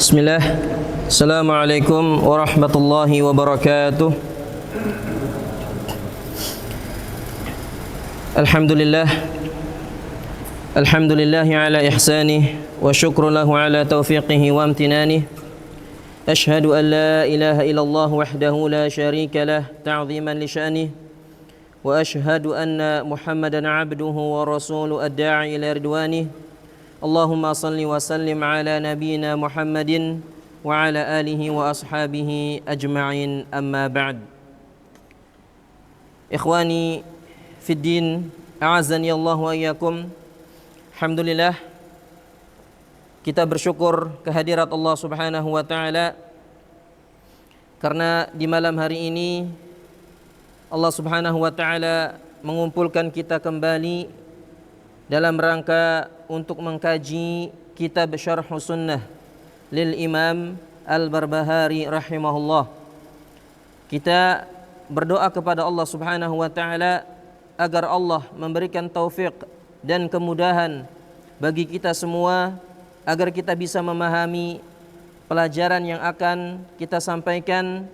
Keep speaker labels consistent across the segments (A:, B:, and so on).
A: Bismillah. Assalamualaikum warahmatullahi wabarakatuh. Alhamdulillah. Alhamdulillahi ala ihsanih wa syukru lahu ala taufiqihi wa amtinanih. Ashhadu an la ilaha illallah wahdahu la syarika lah ta'ziman li sya'nih. Wa ashhadu anna Muhammadan abduhu wa rasuluhu ad-da'i ila ridwanih. Allahumma salli wa sallim ala nabiyyina Muhammadin wa ala alihi wa ashabihi ajma'in, amma ba'd. Ikhwani fid din, a'azzani Allah wa iyyakum. Alhamdulillah, kita bersyukur kehadirat Allah Subhanahu wa taala karena di malam hari ini Allah Subhanahu wa taala mengumpulkan kita kembali dalam rangka untuk mengkaji kitab Syarh Sunnah lil Imam Al-Barbahari rahimahullah. Kita berdoa kepada Allah Subhanahu wa taala agar Allah memberikan taufik dan kemudahan bagi kita semua agar kita bisa memahami pelajaran yang akan kita sampaikan,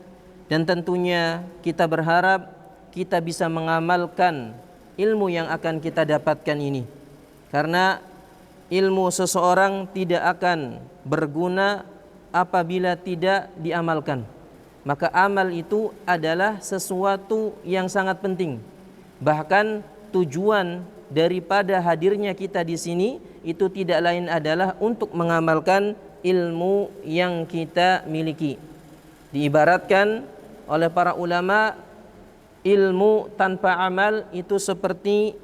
A: dan tentunya kita berharap kita bisa mengamalkan ilmu yang akan kita dapatkan ini. Karena ilmu seseorang tidak akan berguna apabila tidak diamalkan. Maka amal itu adalah sesuatu yang sangat penting. Bahkan tujuan daripada hadirnya kita di sini itu tidak lain adalah untuk mengamalkan ilmu yang kita miliki. Diibaratkan oleh para ulama, ilmu tanpa amal itu seperti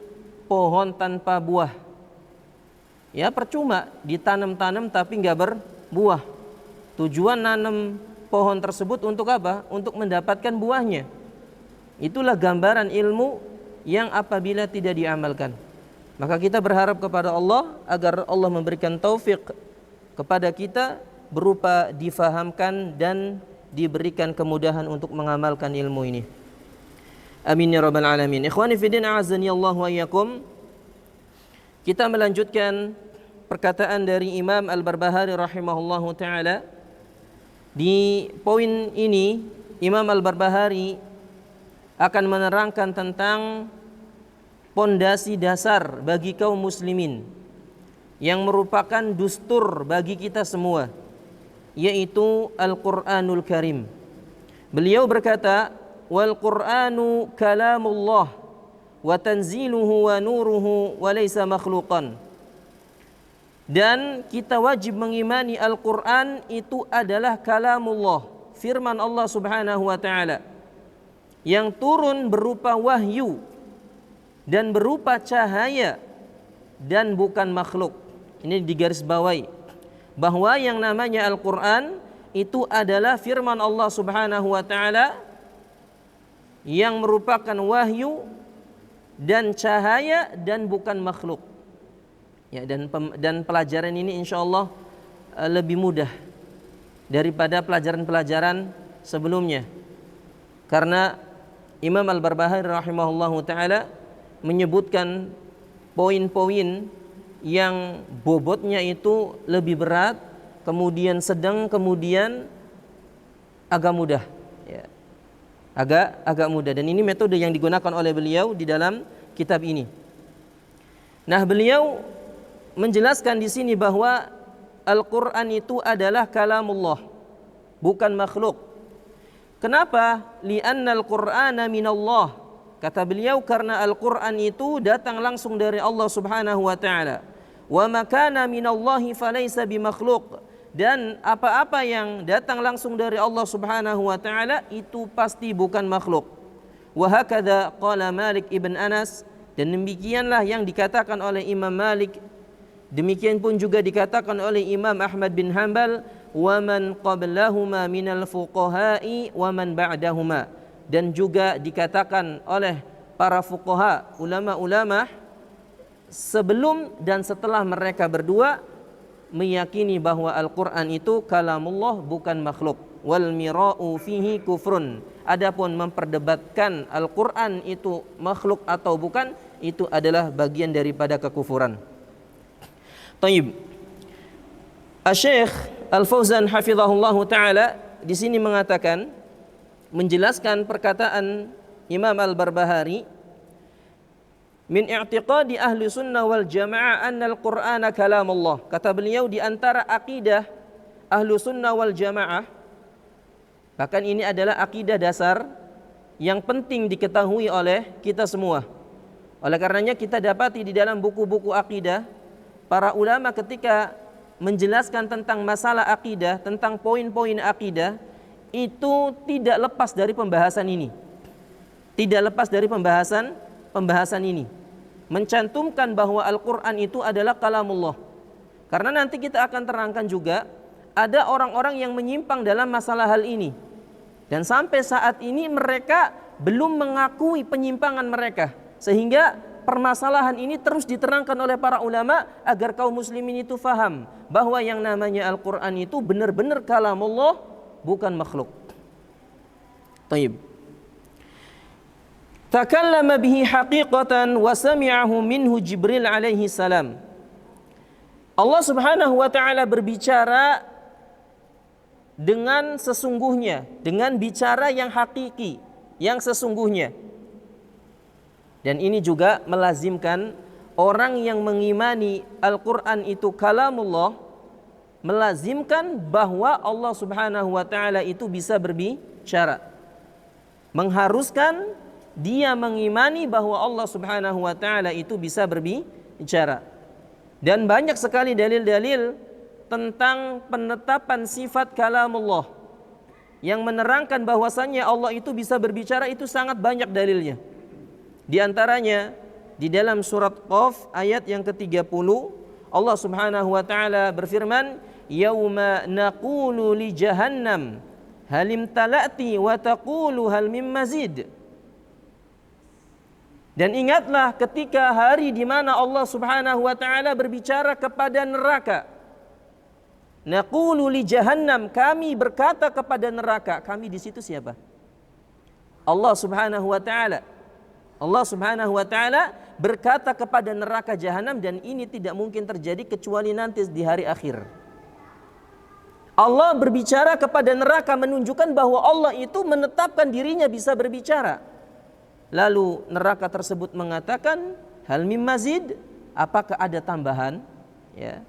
A: pohon tanpa buah. Ya, percuma ditanam-tanam tapi nggak berbuah. Tujuan nanam pohon tersebut untuk apa? Untuk mendapatkan buahnya. Itulah gambaran ilmu yang apabila tidak diamalkan. Maka kita berharap kepada Allah agar Allah memberikan taufik kepada kita berupa difahamkan dan diberikan kemudahan untuk mengamalkan ilmu ini. Amin ya rabbal alamin. Ikhwani fi din, a'azzani Allah wa iyyakum. Kita melanjutkan perkataan dari Imam Al-Barbahari rahimahullahu ta'ala. Di poin ini Imam Al-Barbahari akan menerangkan tentang pondasi dasar bagi kaum muslimin yang merupakan dustur bagi kita semua, yaitu Al-Quranul Karim. Beliau berkata, wal Qur'anu kalamullah wa tanziluhu wa nuruhu wa laysa makhluqan. Dan kita wajib mengimani Al-Qur'an itu adalah kalamullah, firman Allah Subhanahu wa taala, yang turun berupa wahyu dan berupa cahaya dan bukan makhluk. Ini digarisbawahi bahwa yang namanya Al-Qur'an itu adalah firman Allah Subhanahu wa taala yang merupakan wahyu dan cahaya dan bukan makhluk. Ya, dan pelajaran ini insyaallah lebih mudah daripada pelajaran-pelajaran sebelumnya. Karena Imam Al-Barbahari rahimahullahu taala menyebutkan poin-poin yang bobotnya itu lebih berat, kemudian sedang, kemudian agak mudah. Ya. Agak mudah, dan ini metode yang digunakan oleh beliau di dalam kitab ini. Nah, beliau menjelaskan di sini bahwa Al-Qur'an itu adalah kalamullah, bukan makhluk. Kenapa? Li'anna al-Qur'ana minallah. Kata beliau, karena Al-Qur'an itu datang langsung dari Allah Subhanahu wa taala. Wa ma kana minallahi falaysa bimakhluq. Dan apa-apa yang datang langsung dari Allah Subhanahu wa taala itu pasti bukan makhluk. Wa hakadha qala Malik ibn Anas, dan demikianlah yang dikatakan oleh Imam Malik. Demikian pun juga dikatakan oleh Imam Ahmad bin Hanbal, wa man qablahuma minal fuqaha'i wa man ba'dahuma. Dan juga dikatakan oleh para fuqaha, ulama-ulama sebelum dan setelah mereka berdua meyakini bahwa Al-Quran itu kalamullah, bukan makhluk. Wal mira'u fihi kufrun. Adapun memperdebatkan Al-Quran itu makhluk atau bukan, itu adalah bagian daripada kekufuran. Taib. Asy-Syaikh Al-Fauzan hafizahullahu taala di sini mengatakan, menjelaskan perkataan Imam Al-Barbahari, min i'tiqadi ahli sunnah wal jamaah anna al-Qur'ana kalamullah. Kata beliau, di antara akidah ahli sunnah wal jamaah, bahkan ini adalah akidah dasar yang penting diketahui oleh kita semua. Oleh karenanya kita dapati di dalam buku-buku akidah, para ulama ketika menjelaskan tentang masalah akidah, tentang poin-poin akidah, itu tidak lepas dari pembahasan ini. Tidak lepas dari pembahasan ini. Mencantumkan bahwa Al-Quran itu adalah kalamullah. Karena nanti kita akan terangkan juga, ada orang-orang yang menyimpang dalam masalah hal ini. Dan sampai saat ini mereka belum mengakui penyimpangan mereka. Sehingga permasalahan ini terus diterangkan oleh para ulama agar kaum muslimin itu faham bahwa yang namanya Al-Quran itu benar-benar kalamullah, bukan makhluk. Taib. Takallama bihi haqiqatan wa sami'ahu minhu Jibril alaihi salam. Allah Subhanahu wa taala berbicara dengan sesungguhnya, dengan bicara yang hakiki, yang sesungguhnya. Dan ini juga melazimkan orang yang mengimani Al-Quran itu kalamullah, melazimkan bahwa Allah Subhanahu wa taala itu bisa berbicara. Mengharuskan dia mengimani bahwa Allah Subhanahu wa taala itu bisa berbicara. Dan banyak sekali dalil-dalil tentang penetapan sifat kalamullah yang menerangkan bahwasannya Allah itu bisa berbicara, itu sangat banyak dalilnya. Di antaranya di dalam surat Qaf ayat yang ke-30, Allah Subhanahu wa taala berfirman, "Yauma naqulu li jahannam halim talati wa taqulu hal mim mazid." Dan ingatlah ketika hari di mana Allah Subhanahu wa taala berbicara kepada neraka. Naqulu li jahannam, kami berkata kepada neraka. Kami di situ siapa? Allah Subhanahu wa taala. Allah Subhanahu wa taala berkata kepada neraka jahanam, dan ini tidak mungkin terjadi kecuali nanti di hari akhir. Allah berbicara kepada neraka menunjukkan bahwa Allah itu menetapkan dirinya bisa berbicara. Lalu neraka tersebut mengatakan, hal mim mazid, apakah ada tambahan? Ya.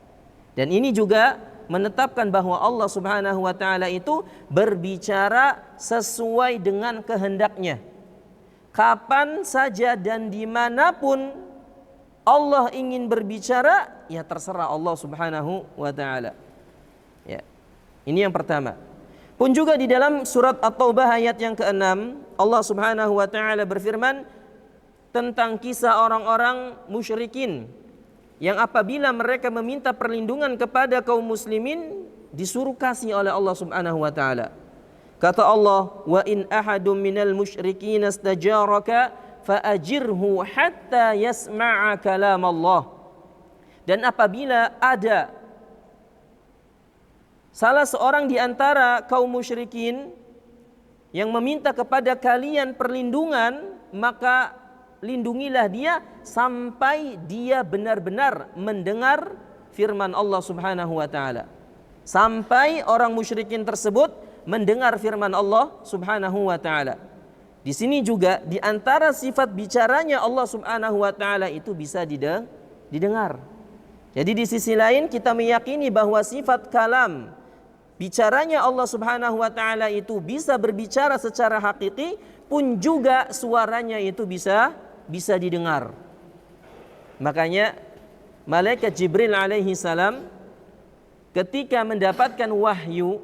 A: Dan ini juga menetapkan bahwa Allah Subhanahu wa taala itu berbicara sesuai dengan kehendaknya. Kapan saja dan dimanapun Allah ingin berbicara, ya terserah Allah Subhanahu wa taala. Ya. Ini yang pertama. Pun juga di dalam surat At-Taubah ayat yang ke-6, Allah Subhanahu wa taala berfirman tentang kisah orang-orang musyrikin yang apabila mereka meminta perlindungan kepada kaum muslimin, disuruh kasih oleh Allah Subhanahu wa taala. Kata Allah, "Wa in ahadum minal musyrikin istajaraka faajirhu hatta yasma'a kalam Allah." Dan apabila ada salah seorang di antara kaum musyrikin yang meminta kepada kalian perlindungan, maka lindungilah dia sampai dia benar-benar mendengar firman Allah Subhanahu wa taala. Sampai orang musyrikin tersebut mendengar firman Allah Subhanahu wa taala. Di sini juga di antara sifat bicaranya Allah Subhanahu wa taala itu bisa didengar. Jadi di sisi lain kita meyakini bahwa sifat kalam, bicaranya Allah Subhanahu wa taala itu bisa berbicara secara hakiki, pun juga suaranya itu bisa didengar. Makanya malaikat Jibril alaihi salam ketika mendapatkan wahyu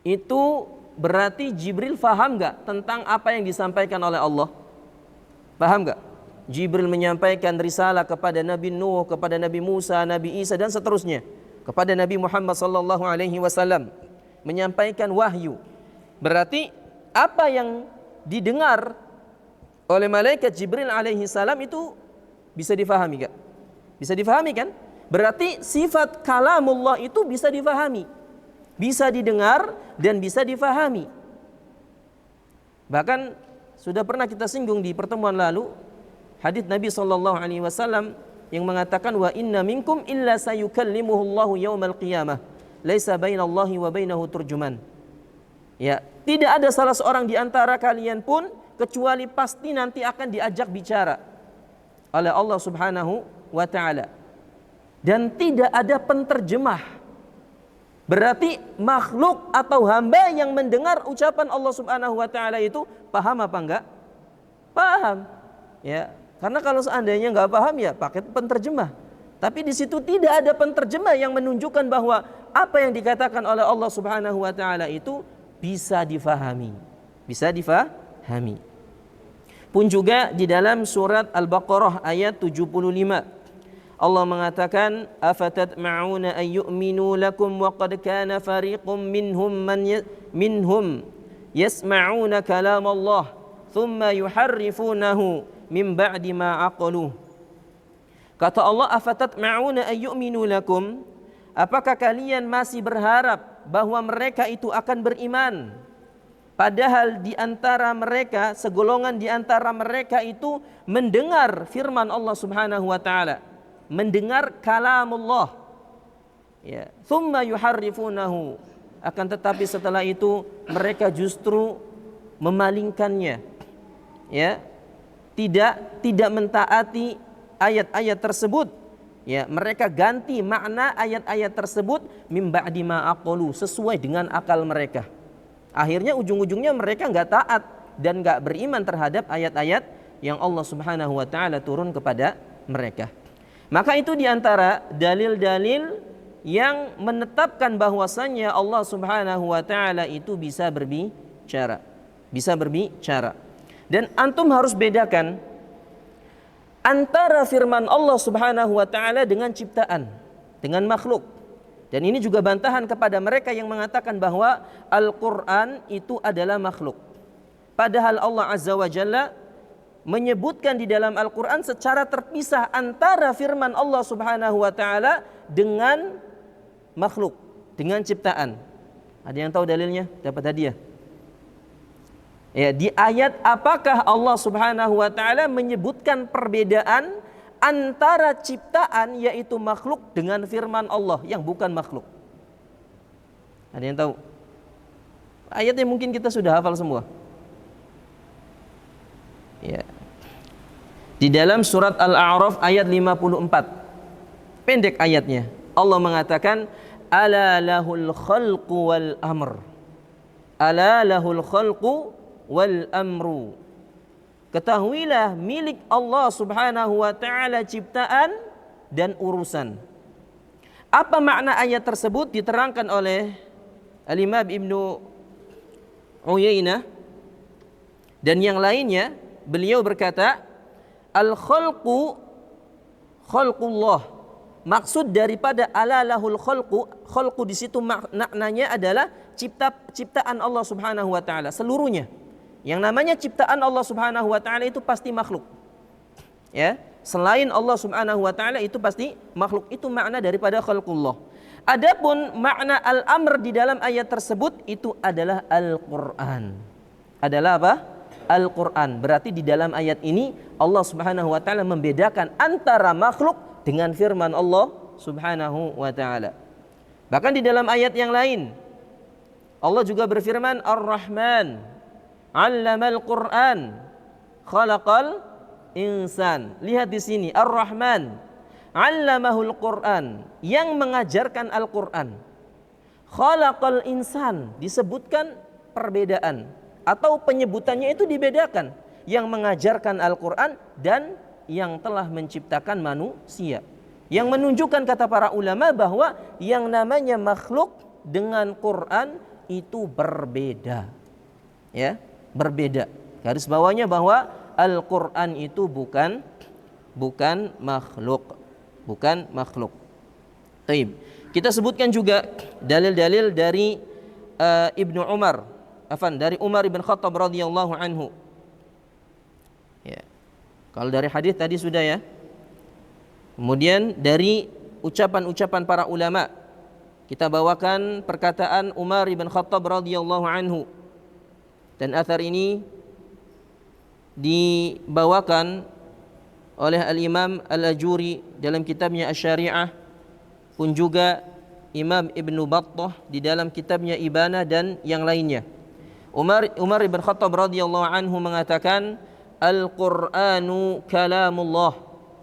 A: itu berarti Jibril faham enggak tentang apa yang disampaikan oleh Allah? Paham enggak? Jibril menyampaikan risalah kepada Nabi Nuh, kepada Nabi Musa, Nabi Isa dan seterusnya, kepada Nabi Muhammad sallallahu alaihi wasallam, menyampaikan wahyu. Berarti apa yang didengar oleh malaikat Jibril alaihi salam itu bisa difahami enggak? Bisa difahami kan? Berarti sifat kalamullah itu bisa difahami, bisa didengar dan bisa difahami. Bahkan sudah pernah kita singgung di pertemuan lalu hadits Nabi sallallahu alaihi wasallam yang mengatakan, wa inna minkum illa sayukallimuhullahu yaumal qiyamah. laisa bainallahi wa bainahu turjuman. Ya, tidak ada salah seorang di antara kalian pun kecuali pasti nanti akan diajak bicara oleh Allah Subhanahu wa taala. Dan tidak ada penterjemah. Berarti makhluk atau hamba yang mendengar ucapan Allah Subhanahu wa taala itu paham apa enggak? Paham. Ya, karena kalau seandainya enggak paham ya pakai penterjemah. Tapi di situ tidak ada penterjemah yang menunjukkan bahwa apa yang dikatakan oleh Allah Subhanahu wa taala itu bisa difahami. Bisa difahami. Pun juga di dalam surat Al-Baqarah ayat 75 Allah mengatakan afatatma'una ay yu'minu lakum wa qad kana fariqum minhum yasma'una kalam Allah thumma yuharrifunahu min ba'di ma aqaluh. Kata Allah afatatma'una ay yu'minu lakum, apakah kalian masih berharap bahwa mereka itu akan beriman? Padahal di antara mereka, segolongan di antara mereka itu mendengar firman Allah Subhanahu wa taala, mendengar kalamullah. Ya, thumma yuharrifunahu. Akan tetapi setelah itu mereka justru memalingkannya. Ya. Tidak mentaati ayat-ayat tersebut. Ya, mereka ganti makna ayat-ayat tersebut mim ba'di ma aqalu, sesuai dengan akal mereka. Akhirnya ujung-ujungnya mereka enggak taat dan enggak beriman terhadap ayat-ayat yang Allah Subhanahu wa taala turun kepada mereka. Maka itu diantara dalil-dalil yang menetapkan bahwasannya Allah Subhanahu wa taala itu bisa berbicara. Bisa berbicara. Dan antum harus bedakan antara firman Allah Subhanahu wa taala dengan ciptaan, dengan makhluk. Dan ini juga bantahan kepada mereka yang mengatakan bahwa Al-Quran itu adalah makhluk. Padahal Allah Azza wa Jalla menyebutkan di dalam Al-Quran secara terpisah antara firman Allah Subhanahu wa ta'ala dengan makhluk, dengan ciptaan. Ada yang tahu dalilnya? Dapat hadiah. Ya, di ayat apakah Allah Subhanahu wa ta'ala menyebutkan perbedaan antara ciptaan yaitu makhluk dengan firman Allah yang bukan makhluk? Ada yang tahu? Ayatnya mungkin kita sudah hafal semua. Ya. Di dalam surat Al-A'raf ayat 54. Pendek ayatnya. Allah mengatakan ala lahul khalqu wal amr. Ala lahul khalqu wal amru. Ketahuilah milik Allah Subhanahu wa taala ciptaan dan urusan. Apa makna ayat tersebut diterangkan oleh Al-Imam Ibnu Uyainah dan yang lainnya. Beliau berkata, al-khalqu khalqullah. Maksud daripada alalahul khalqu, khalqu di situ maknanya adalah ciptaan Allah Subhanahu wa taala seluruhnya. Yang namanya ciptaan Allah Subhanahu wa taala itu pasti makhluk. Ya, selain Allah Subhanahu wa taala itu pasti makhluk. Itu makna daripada khalqullah. Adapun makna al-amr di dalam ayat tersebut itu adalah Al-Qur'an. Adalah apa? Al-Qur'an. Berarti di dalam ayat ini Allah Subhanahu wa taala membedakan antara makhluk dengan firman Allah Subhanahu wa taala. Bahkan di dalam ayat yang lain Allah juga berfirman Ar-Rahman 'allamal Qur'an khalaqal insan. Lihat di sini Ar-Rahman 'allamahul Qur'an, yang mengajarkan Al-Qur'an. Khalaqal insan, disebutkan perbedaan atau penyebutannya itu dibedakan, yang mengajarkan Al-Qur'an dan yang telah menciptakan manusia. Yang menunjukkan kata para ulama bahwa yang namanya makhluk dengan Quran itu berbeda. Ya, berbeda. Garis bawahnya bahwa Al-Qur'an itu bukan makhluk. Bukan makhluk. Taib. Kita sebutkan juga dalil-dalil dari Ibnu Umar, dari Umar bin Khattab radhiyallahu anhu. Ya. Kalau dari hadis tadi sudah ya. Kemudian dari ucapan-ucapan para ulama, kita bawakan perkataan Umar bin Khattab radhiyallahu anhu. Dan athar ini dibawakan oleh Al-Imam Al-Ajuri dalam kitabnya Asy-Syari'ah, pun juga Imam Ibnu Battah di dalam kitabnya Ibana dan yang lainnya. Umar ibn Khattab radhiyallahu anhu mengatakan Al-Qur'anu kalamullah,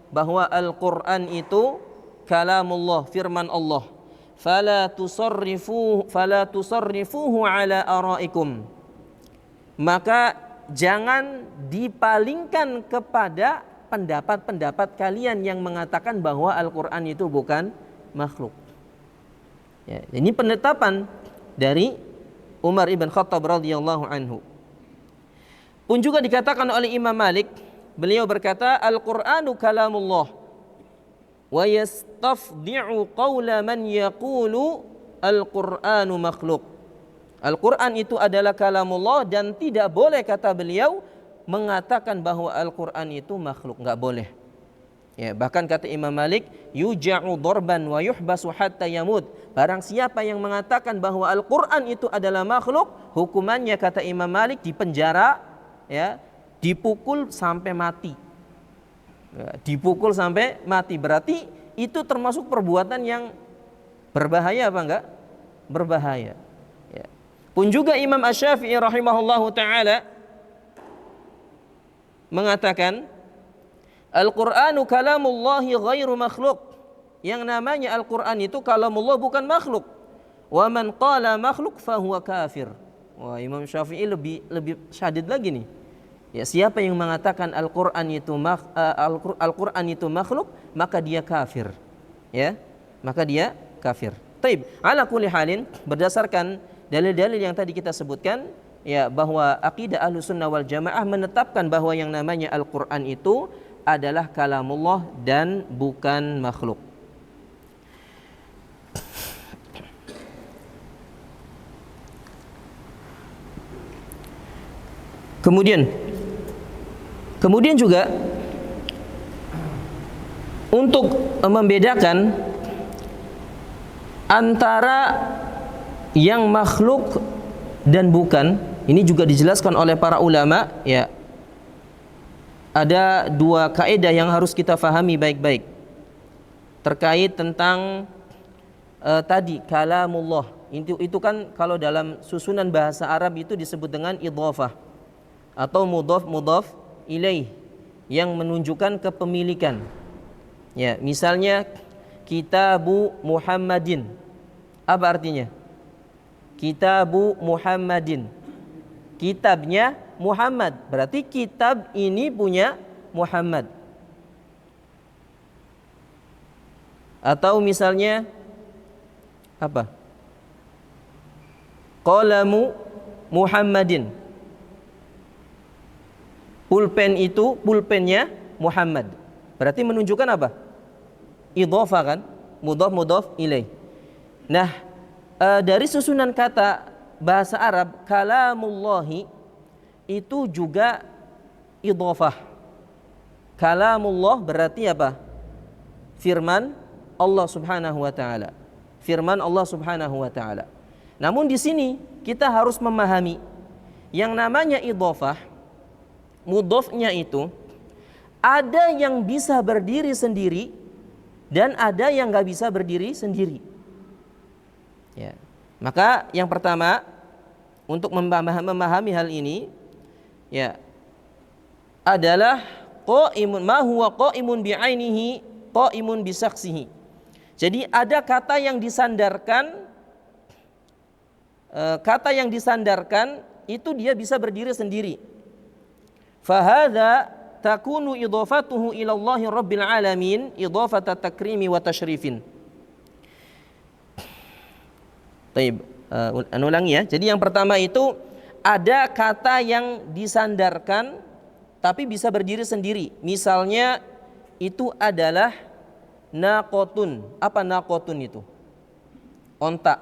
A: bahwa Al-Qur'an itu kalamullah, firman Allah. Fala tusarrifuhu ala araikum. Maka jangan dipalingkan kepada pendapat-pendapat kalian yang mengatakan bahwa Al-Qur'an itu bukan makhluk. Ya, ini penetapan dari Umar ibn Khattab radhiyallahu anhu. Pun juga dikatakan oleh Imam Malik, beliau berkata Al-Qur'anu kalamullah wa yastafdi'u qawla man yaqulu Al-Qur'anu makhluk. Al-Qur'an itu adalah kalamullah dan tidak boleh, kata beliau, mengatakan bahwa Al-Qur'an itu makhluk, enggak boleh. Ya, bahkan kata Imam Malik, yuja'u darban wa yuhbasu hatta yamut. Barang siapa yang mengatakan bahwa Al-Qur'an itu adalah makhluk, hukumannya kata Imam Malik dipenjara, ya, dipukul sampai mati. Ya, dipukul sampai mati, berarti itu termasuk perbuatan yang berbahaya apa enggak? Berbahaya. Ya. Pun juga Imam Asy-Syafi'i rahimahullahu taala mengatakan Al-Qur'anu kalamullahi ghairu makhluk. Yang namanya Al-Qur'an itu kalamullah, bukan makhluk. Wa man qala makhluk fahuwa kafir. Wah, Imam Syafi'i lebih syadid lagi nih. Ya, siapa yang mengatakan Al-Qur'an itu makhluk, maka dia kafir. Ya, maka dia kafir. Taib, ala kulli halin, berdasarkan dalil-dalil yang tadi kita sebutkan, ya, bahwa akidah Ahlussunnah wal Jamaah menetapkan bahwa yang namanya Al-Qur'an itu adalah kalamullah dan bukan makhluk. Kemudian juga untuk membedakan antara yang makhluk dan bukan, ini juga dijelaskan oleh para ulama, ya. Ada dua kaidah yang harus kita fahami baik-baik terkait tentang tadi kalamullah. Itu kan kalau dalam susunan bahasa Arab itu disebut dengan idhafah atau mudhaf ilaih yang menunjukkan kepemilikan. Ya, misalnya Kitabu Muhammadin. Apa artinya? Kitabu Muhammadin. Kitabnya Muhammad, berarti kitab ini punya Muhammad. Atau misalnya apa? Qalamu Muhammadin. Pulpen itu pulpennya Muhammad. Berarti menunjukkan apa? Idhafah kan? Mudhaf ilaih. Nah, dari susunan kata bahasa Arab kalamullahi itu juga idhafah. Kalamullah berarti apa? Firman Allah Subhanahu wa taala. Firman Allah Subhanahu wa taala. Namun di sini kita harus memahami yang namanya idhafah, mudhafnya itu ada yang bisa berdiri sendiri dan ada yang enggak bisa berdiri sendiri. Ya. Maka yang pertama untuk memahami hal ini, ya, adalah qaimun ma huwa qaimun bi'ainihi qaimun bisaksihi. Jadi ada kata yang disandarkan itu dia bisa berdiri sendiri. Fahadha takunu idhafatuhu ila Allahi rabbil alamin idhafata takrimi wa tashrifin. Taib, ulangi ya. Jadi yang pertama itu ada kata yang disandarkan tapi bisa berdiri sendiri. Misalnya itu adalah naqotun. Apa naqotun itu? Onta.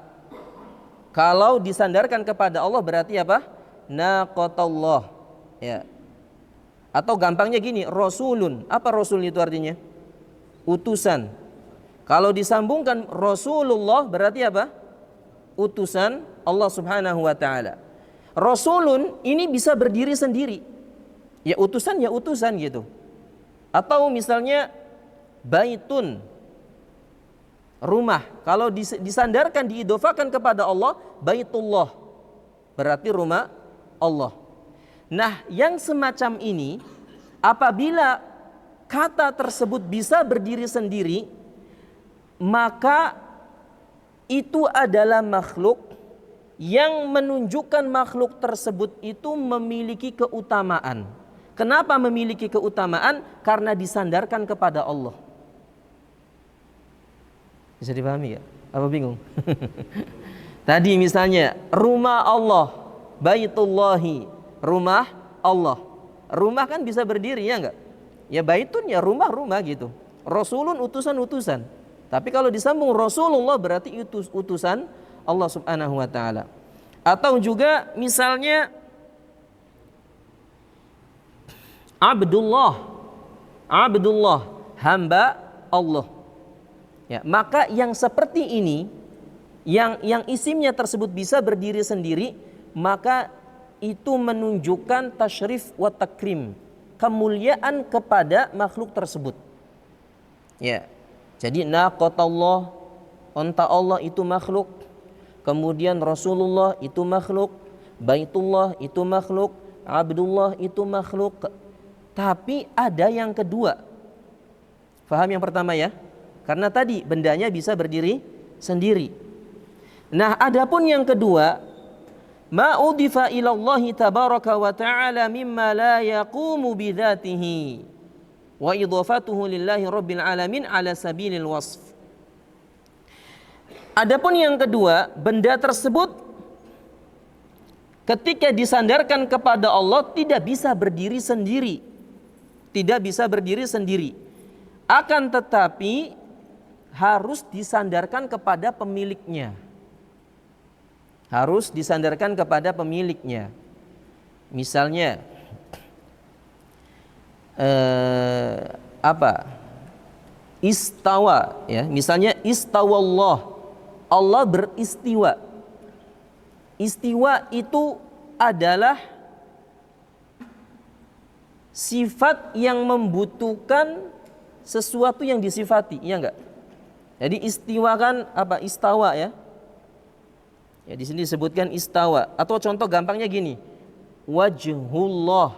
A: Kalau disandarkan kepada Allah berarti apa? Naqotallah. Ya. Atau gampangnya gini, rasulun. Apa rasul itu artinya? Utusan. Kalau disambungkan Rasulullah berarti apa? Utusan Allah Subhanahu wa taala. Rasulun ini bisa berdiri sendiri. Ya utusan gitu. Atau misalnya baitun. Rumah kalau disandarkan, diidofakan kepada Allah, Baitullah, berarti rumah Allah. Nah, yang semacam ini apabila kata tersebut bisa berdiri sendiri, maka itu adalah makhluk yang menunjukkan makhluk tersebut itu memiliki keutamaan. Kenapa memiliki keutamaan? Karena disandarkan kepada Allah. Bisa dipahami ya? Apa bingung? Tadi misalnya rumah Allah, Baitullahi, rumah Allah. Rumah kan bisa berdiri ya enggak? Ya baitun ya rumah-rumah gitu. Rasulun utusan-utusan. Tapi kalau disambung Rasulullah berarti utusan Allah Subhanahu wa taala. Atau juga misalnya Abdullah, hamba Allah. Ya, maka yang seperti ini, yang isimnya tersebut bisa berdiri sendiri, maka itu menunjukkan tasyrif wa takrim, kemuliaan kepada makhluk tersebut. Ya. Jadi naqatallah, onta Allah itu makhluk, kemudian Rasulullah itu makhluk, Baitullah itu makhluk, Abdullah itu makhluk. Tapi ada yang kedua. Faham yang pertama ya? Karena tadi bendanya bisa berdiri sendiri. Nah, adapun yang kedua, ma udifa ila Allah tabaraka wa ta'ala mimma la yaqumu bidzatihi wa idhafatuhu lillahi rabbil alamin ala sabilil wasf. Adapun yang kedua, benda tersebut ketika disandarkan kepada Allah tidak bisa berdiri sendiri. Tidak bisa berdiri sendiri. Akan tetapi harus disandarkan kepada pemiliknya. Harus disandarkan kepada pemiliknya. Misalnya istawa ya, misalnya istawallah, Allah beristiwa. Istiwa itu adalah sifat yang membutuhkan sesuatu yang disifati, iya enggak? Jadi istiwa kan apa? Istawa ya. Ya di sini disebutkan istawa. Atau contoh gampangnya gini. Wajhullah.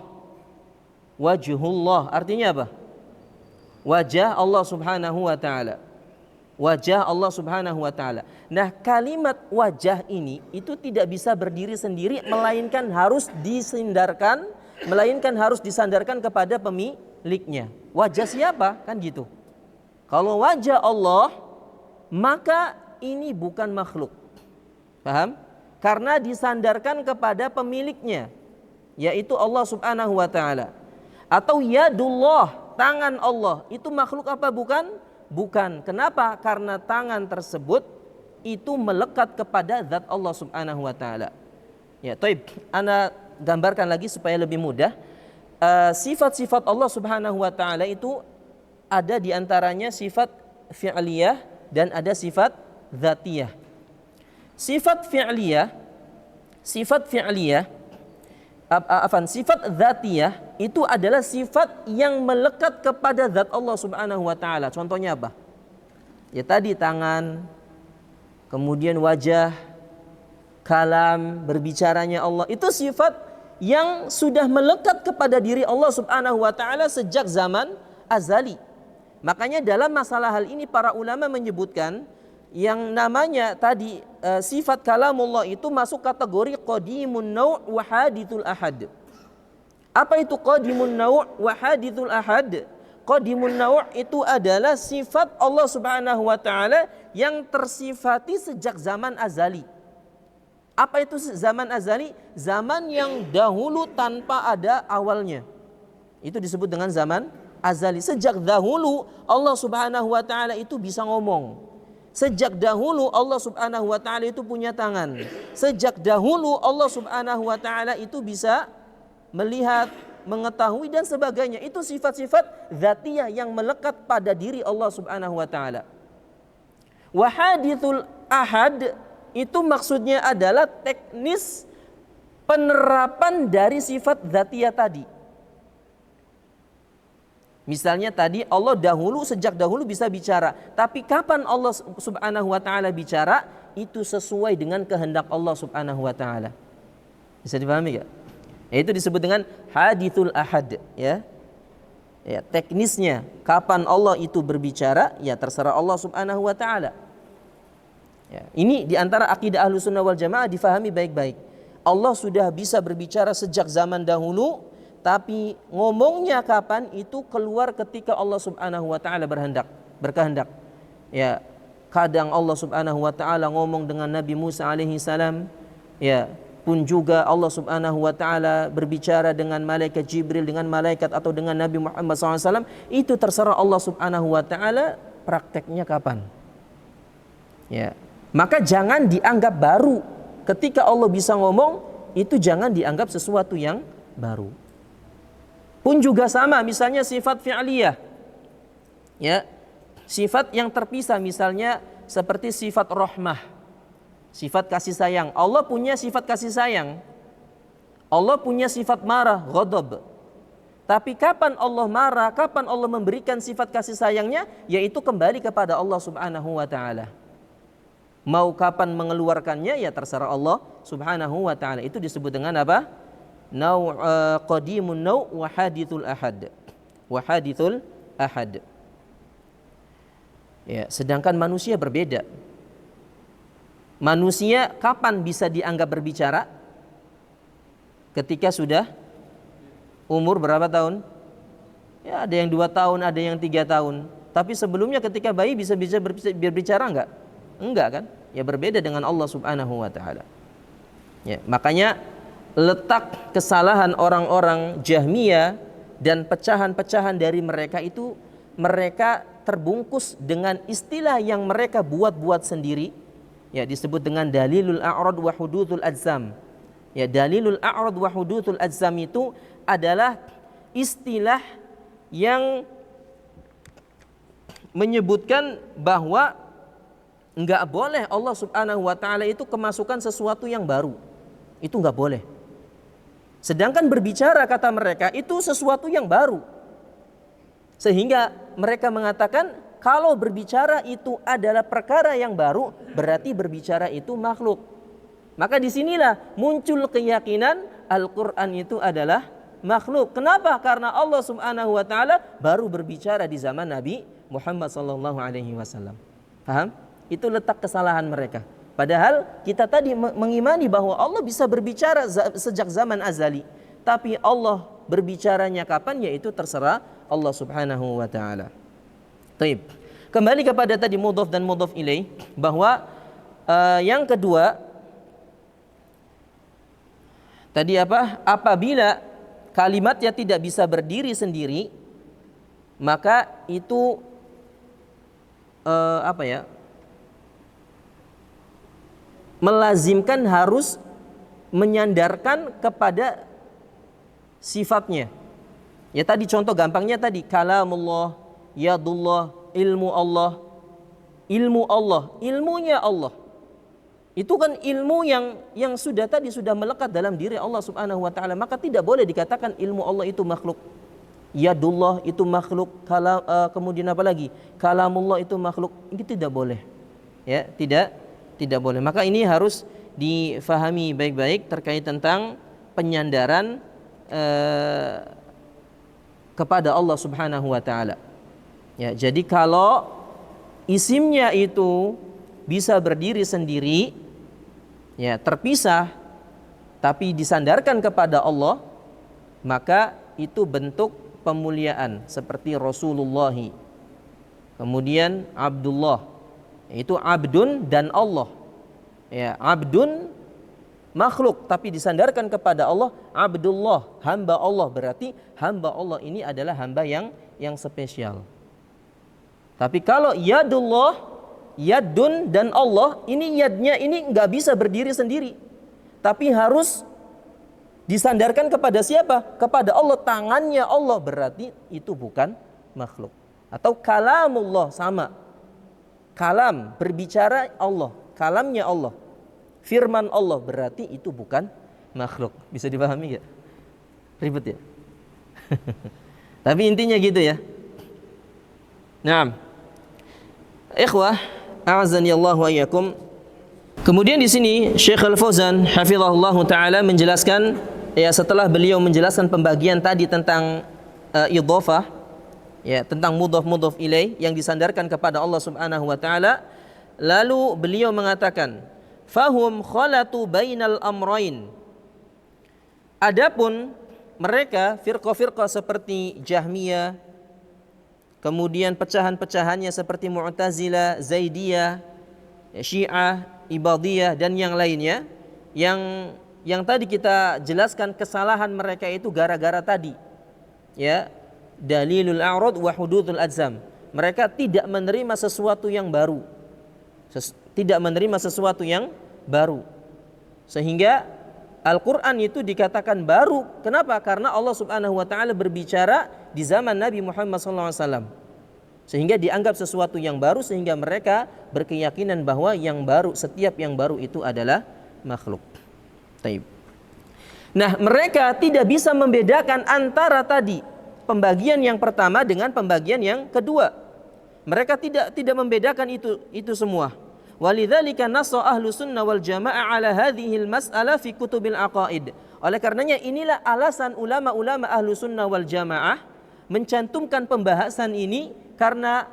A: Wajhullah artinya apa? Wajah Allah Subhanahu wa taala. Wajah Allah Subhanahu wa taala. Nah, kalimat wajah ini itu tidak bisa berdiri sendiri melainkan harus disandarkan kepada pemiliknya. Wajah siapa? Kan gitu. Kalau wajah Allah, maka ini bukan makhluk. Paham? Karena disandarkan kepada pemiliknya, yaitu Allah Subhanahu wa taala. Atau yadullah, tangan Allah, itu makhluk apa bukan? Bukan. Kenapa? Karena tangan tersebut itu melekat kepada zat Allah Subhanahu wa taala. Ya, taib. Ana gambarkan lagi supaya lebih mudah. Sifat-sifat Allah Subhanahu wa taala itu ada di antaranya sifat fi'liyah dan ada sifat dzatiyah. Sifat dzatiyah itu adalah sifat yang melekat kepada zat Allah Subhanahu wa taala. Contohnya apa? Ya tadi tangan, kemudian wajah, kalam, berbicaranya Allah. Itu sifat yang sudah melekat kepada diri Allah Subhanahu wa taala sejak zaman azali. Makanya dalam masalah hal ini para ulama menyebutkan yang namanya tadi sifat kalamullah itu masuk kategori qadimun naw' wa hadithul ahad. Apa itu qadimun naw' wa hadithul ahad? Qadimun naw' itu adalah sifat Allah Subhanahu wa taala yang tersifati sejak zaman azali. Apa itu zaman azali? Zaman yang dahulu tanpa ada awalnya. Itu disebut dengan zaman azali. Sejak dahulu Allah Subhanahu wa taala itu bisa ngomong. Sejak dahulu Allah Subhanahu wa taala itu punya tangan. Sejak dahulu Allah Subhanahu wa taala itu bisa melihat, mengetahui dan sebagainya. Itu sifat-sifat dzatiyah yang melekat pada diri Allah Subhanahu wa taala. Wa hadithul ahad itu maksudnya adalah teknis penerapan dari sifat dzatiyah tadi. Misalnya tadi Allah sejak dahulu bisa bicara, tapi kapan Allah Subhanahu wa taala bicara itu sesuai dengan kehendak Allah Subhanahu wa taala. Bisa dipahami enggak? Itu disebut dengan hadithul ahad, ya. Ya, teknisnya kapan Allah itu berbicara ya terserah Allah Subhanahu wa taala. Ya, ini diantara akidah Ahlussunnah wal Jamaah difahami baik-baik. Allah sudah bisa berbicara sejak zaman dahulu, tapi ngomongnya kapan itu keluar ketika Allah Subhanahu wa taala berkehendak. Ya, kadang Allah Subhanahu wa taala ngomong dengan Nabi Musa alaihi salam, ya, pun juga Allah Subhanahu wa taala berbicara dengan malaikat Jibril, dengan malaikat atau dengan Nabi Muhammad SAW, itu terserah Allah Subhanahu wa taala prakteknya kapan. Ya. Maka jangan dianggap baru. Ketika Allah bisa ngomong, itu jangan dianggap sesuatu yang baru. Pun juga sama, misalnya sifat fi'liyah. Ya. Sifat yang terpisah, misalnya seperti sifat rahmah. Sifat kasih sayang. Allah punya sifat kasih sayang. Allah punya sifat marah, ghadab. Tapi kapan Allah marah, kapan Allah memberikan sifat kasih sayangnya, yaitu kembali kepada Allah Subhanahu wa taala. Mau kapan mengeluarkannya ya terserah Allah Subhanahu wa taala. Itu disebut dengan apa? Qadimun naw wa hadithul ahad. Wa hadithul ahad. Ya, sedangkan manusia berbeda. Manusia kapan bisa dianggap berbicara? Ketika sudah umur berapa tahun? Ya, ada yang 2 tahun, ada yang 3 tahun. Tapi sebelumnya ketika bayi bisa berbicara enggak? Enggak kan? Ya berbeda dengan Allah Subhanahu wa taala. Ya, makanya letak kesalahan orang-orang Jahmiyah dan pecahan-pecahan dari mereka itu, mereka terbungkus dengan istilah yang mereka buat-buat sendiri. Ya, disebut dengan dalilul a'rad wa huduthul ajzam. Ya, dalilul a'rad wa huduthul ajzam itu adalah istilah yang menyebutkan bahwa enggak boleh Allah Subhanahu wa taala itu kemasukan sesuatu yang baru. Itu enggak boleh. Sedangkan berbicara kata mereka itu sesuatu yang baru. Sehingga mereka mengatakan kalau berbicara itu adalah perkara yang baru, berarti berbicara itu makhluk. Maka disinilah muncul keyakinan Al-Quran itu adalah makhluk. Kenapa? Karena Allah Subhanahu wa taala baru berbicara di zaman Nabi Muhammad sallallahu alaihi wasallam. Paham? Itu letak kesalahan mereka. Padahal kita tadi mengimani bahwa Allah bisa berbicara sejak zaman azali. Tapi Allah berbicaranya kapan, yaitu terserah Allah Subhanahu wa taala. Taib. Kembali kepada tadi mudhaf dan mudhaf ilaih, bahwa yang kedua tadi apa? Apabila kalimatnya tidak bisa berdiri sendiri, maka itu melazimkan harus menyandarkan kepada sifatnya. Ya tadi contoh gampangnya tadi kalamullah, yadullah, ilmu Allah, ilmunya Allah. Itu kan ilmu yang sudah melekat dalam diri Allah Subhanahu wa taala, maka tidak boleh dikatakan ilmu Allah itu makhluk. Yadullah itu makhluk, kemudian apa lagi? Kalamullah itu makhluk. Itu tidak boleh. Ya, tidak boleh. Maka ini harus difahami baik-baik terkait tentang penyandaran kepada Allah Subhanahu wa taala. Ya, jadi kalau isimnya itu bisa berdiri sendiri, ya terpisah, tapi disandarkan kepada Allah, maka itu bentuk pemuliaan seperti Rasulullah. Kemudian Abdullah, itu abdun dan Allah. Ya, abdun makhluk tapi disandarkan kepada Allah, Abdullah, hamba Allah, berarti hamba Allah ini adalah hamba yang spesial. Tapi kalau yadullah, yadun dan Allah, ini yadnya ini nggak bisa berdiri sendiri, tapi harus disandarkan kepada siapa? Kepada Allah, tangannya Allah, berarti itu bukan makhluk. Atau kalamullah, sama. Kalam, berbicara Allah, kalamnya Allah, firman Allah, berarti itu bukan makhluk. Bisa dipahami nggak? Ribet ya? Tapi intinya gitu ya. Naam. Ikhwah, a'azzani Allah wa iyyakum. Kemudian di sini Syekh Al-Fauzan hafizahullah taala menjelaskan, ya, setelah beliau menjelaskan pembagian tadi tentang idhofah, ya, tentang mudhaf ilaih yang disandarkan kepada Allah Subhanahu wa taala, lalu beliau mengatakan, fahum khalatu bainal amrain. Adapun mereka firqah-firqah seperti Jahmiyah, kemudian pecahan-pecahannya seperti Mu'tazilah, Zaidiyah, Syiah, Ibadiyah dan yang lainnya, yang tadi kita jelaskan kesalahan mereka itu gara-gara tadi, ya, dalilul a'rad wa hududul adzam. Mereka tidak menerima sesuatu yang baru. Tidak menerima sesuatu yang baru. Sehingga Al-Quran itu dikatakan baru. Kenapa? Karena Allah Subhanahu wa taala berbicara di zaman Nabi Muhammad SAW. Sehingga dianggap sesuatu yang baru, sehingga mereka berkeyakinan bahwa yang baru, setiap yang baru itu adalah makhluk. Taib. Nah, mereka tidak bisa membedakan antara tadi pembagian yang pertama dengan pembagian yang kedua. Mereka tidak membedakan itu semua. Walidzalika nassa ahlus sunnah wal jamaah ala hadhil mas'alah fi kutubil aqaid. Oleh karenanya inilah alasan ulama-ulama ahlus sunnah wal jamaah mencantumkan pembahasan ini, karena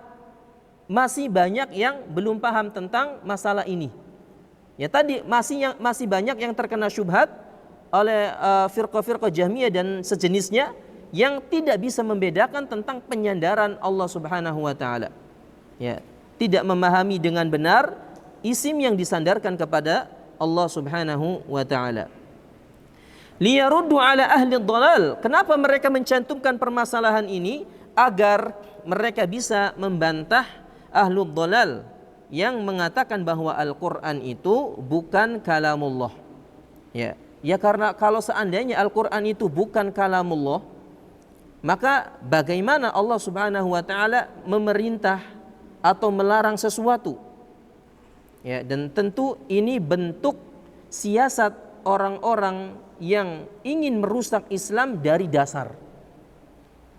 A: masih banyak yang belum paham tentang masalah ini. Ya, tadi masih banyak yang terkena syubhat oleh firqah-firqah Jahmiyah dan sejenisnya yang tidak bisa membedakan tentang penyandaran Allah Subhanahu wa taala. Ya, tidak memahami dengan benar isim yang disandarkan kepada Allah Subhanahu wa taala. Liyaruddu ala ahli dhalal. Kenapa mereka mencantumkan permasalahan ini? Agar mereka bisa membantah ahlu dhalal yang mengatakan bahwa Al-Qur'an itu bukan kalamullah. Ya, karena kalau seandainya Al-Qur'an itu bukan kalamullah, maka bagaimana Allah Subhanahu wa taala memerintah atau melarang sesuatu? Ya, dan tentu ini bentuk siasat orang-orang yang ingin merusak Islam dari dasar.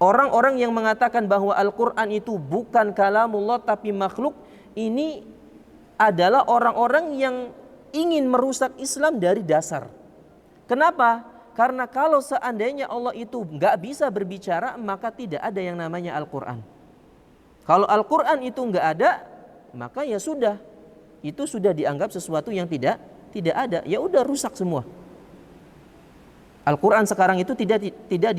A: Orang-orang yang mengatakan bahwa Al-Quran itu bukan kalamullah tapi makhluk, ini adalah orang-orang yang ingin merusak Islam dari dasar. Kenapa? Karena kalau seandainya Allah itu nggak bisa berbicara, maka tidak ada yang namanya Al-Quran. Kalau Al-Quran itu nggak ada, maka ya sudah, itu sudah dianggap sesuatu yang tidak ada. Ya udah, rusak semua. Al-Quran sekarang itu tidak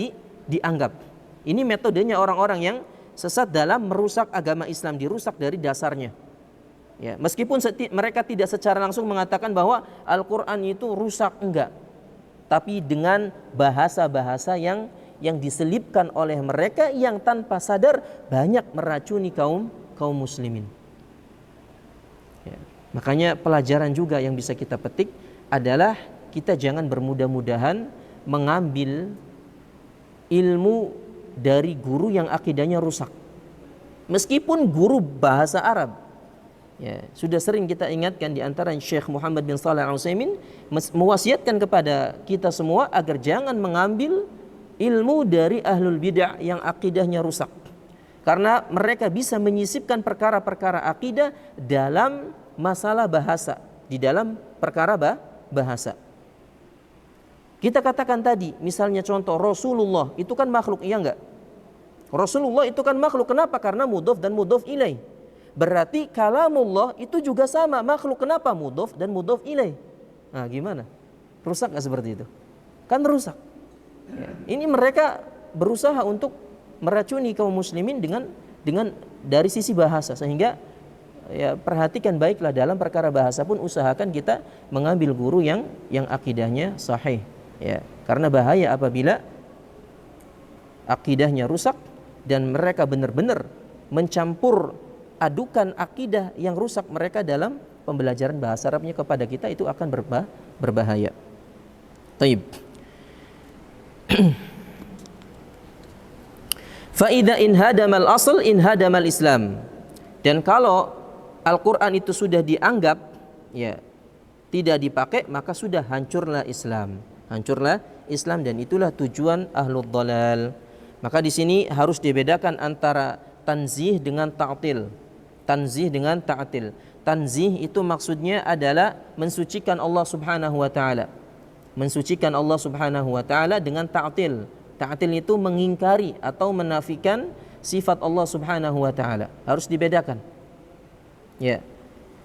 A: dianggap. Ini metodenya orang-orang yang sesat dalam merusak agama Islam, dirusak dari dasarnya. Ya, meskipun mereka tidak secara langsung mengatakan bahwa Al-Quran itu rusak, enggak. Tapi dengan bahasa-bahasa yang diselipkan oleh mereka yang tanpa sadar banyak meracuni kaum muslimin. Ya. Makanya pelajaran juga yang bisa kita petik adalah kita jangan bermudah-mudahan mengambil ilmu dari guru yang akidahnya rusak. Meskipun guru bahasa Arab. Ya, sudah sering kita ingatkan di antara Syekh Muhammad bin Shalih Al-Utsaimin mewasiatkan kepada kita semua agar jangan mengambil ilmu dari ahlul bid'ah yang akidahnya rusak. Karena mereka bisa menyisipkan perkara-perkara akidah dalam masalah bahasa, di dalam perkara bahasa. Kita katakan tadi, misalnya contoh Rasulullah itu kan makhluk, iya enggak? Rasulullah itu kan makhluk. Kenapa? Karena mudhof dan mudhof ilaih. Berarti kalamullah itu juga sama makhluk. Kenapa? Mudhof dan mudhof ilaih. Nah, gimana? Rusak enggak seperti itu? Kan rusak. Ya. Ini mereka berusaha untuk meracuni kaum muslimin dengan dari sisi bahasa, sehingga ya perhatikan baiklah dalam perkara bahasa pun usahakan kita mengambil guru yang akidahnya sahih. Ya, karena bahaya apabila akidahnya rusak dan mereka benar-benar mencampur adukan akidah yang rusak mereka dalam pembelajaran bahasa Arabnya kepada kita, itu akan berbahaya. Taib. Fa idza inhadamal asl inhadamal Islam. Dan kalau Al-Qur'an itu sudah dianggap ya tidak dipakai, maka sudah hancurlah Islam. Hancurlah Islam, dan itulah tujuan ahlul dhalal. Maka di sini harus dibedakan antara tanzih dengan ta'til. Tanzih dengan ta'til. Tanzih itu maksudnya adalah mensucikan Allah Subhanahu wa taala. Mensucikan Allah Subhanahu wa taala dengan ta'til. Ta'til itu mengingkari atau menafikan sifat Allah Subhanahu wa taala. Harus dibedakan. Ya.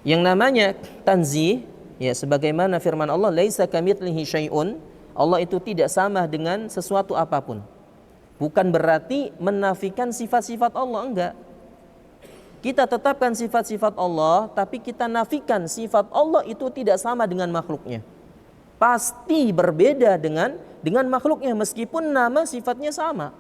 A: Yang namanya tanzih, ya, sebagaimana firman Allah, laisa kamitslihi syai'un. Allah itu tidak sama dengan sesuatu apapun. Bukan berarti menafikan sifat-sifat Allah, enggak. Kita tetapkan sifat-sifat Allah, tapi kita nafikan sifat Allah itu tidak sama dengan makhluknya. Pasti berbeda dengan makhluknya meskipun nama sifatnya sama.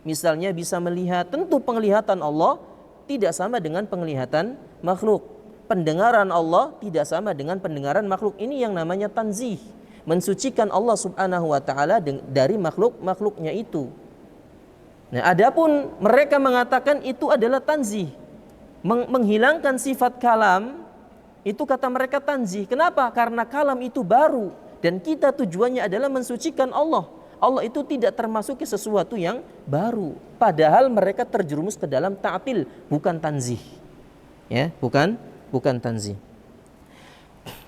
A: Misalnya bisa melihat, tentu penglihatan Allah tidak sama dengan penglihatan makhluk. Pendengaran Allah tidak sama dengan pendengaran makhluk. Ini yang namanya tanzih, mensucikan Allah Subhanahu wa taala dari makhluknya itu. Nah, adapun mereka mengatakan itu adalah tanzih, menghilangkan sifat kalam, itu kata mereka tanzih. Kenapa? Karena kalam itu baru dan kita tujuannya adalah mensucikan Allah. Allah itu tidak termasuk ke sesuatu yang baru. Padahal mereka terjerumus ke dalam ta'til, bukan tanzih. Ya, bukan tanzih.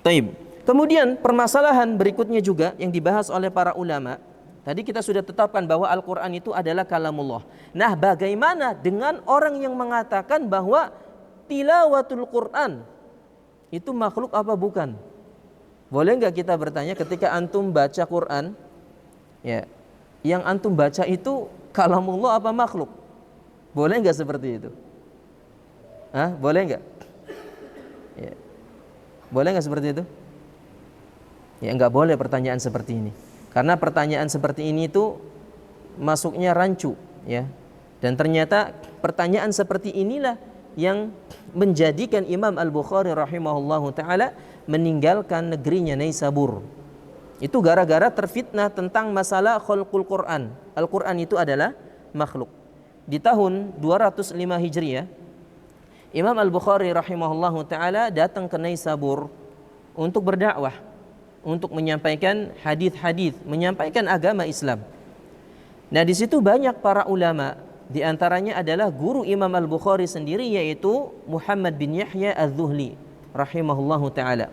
A: Taib. Kemudian permasalahan berikutnya juga yang dibahas oleh para ulama. Tadi kita sudah tetapkan bahwa Al-Quran itu adalah kalamullah. Nah, bagaimana dengan orang yang mengatakan bahwa tilawatul Quran itu makhluk apa bukan? Boleh nggak kita bertanya ketika antum baca Quran, ya, yang antum baca itu kalamullah apa makhluk? Boleh nggak seperti itu? Hah? Boleh nggak? Ya. Boleh nggak seperti itu? Ya, nggak boleh pertanyaan seperti ini. Karena pertanyaan seperti ini itu masuknya rancu, ya. Dan ternyata pertanyaan seperti inilah yang menjadikan Imam Al-Bukhari rahimahullahu taala meninggalkan negerinya Naisabur. Itu gara-gara terfitnah tentang masalah khalqul Quran. Al-Quran itu adalah makhluk. Di tahun 205 Hijriah, Imam Al-Bukhari rahimahullahu taala datang ke Naisabur untuk berdakwah, untuk menyampaikan hadis-hadis, menyampaikan agama Islam. Nah, di situ banyak para ulama, di antaranya adalah guru Imam Al-Bukhari sendiri, yaitu Muhammad bin Yahya Az-Zuhli rahimahullahu taala.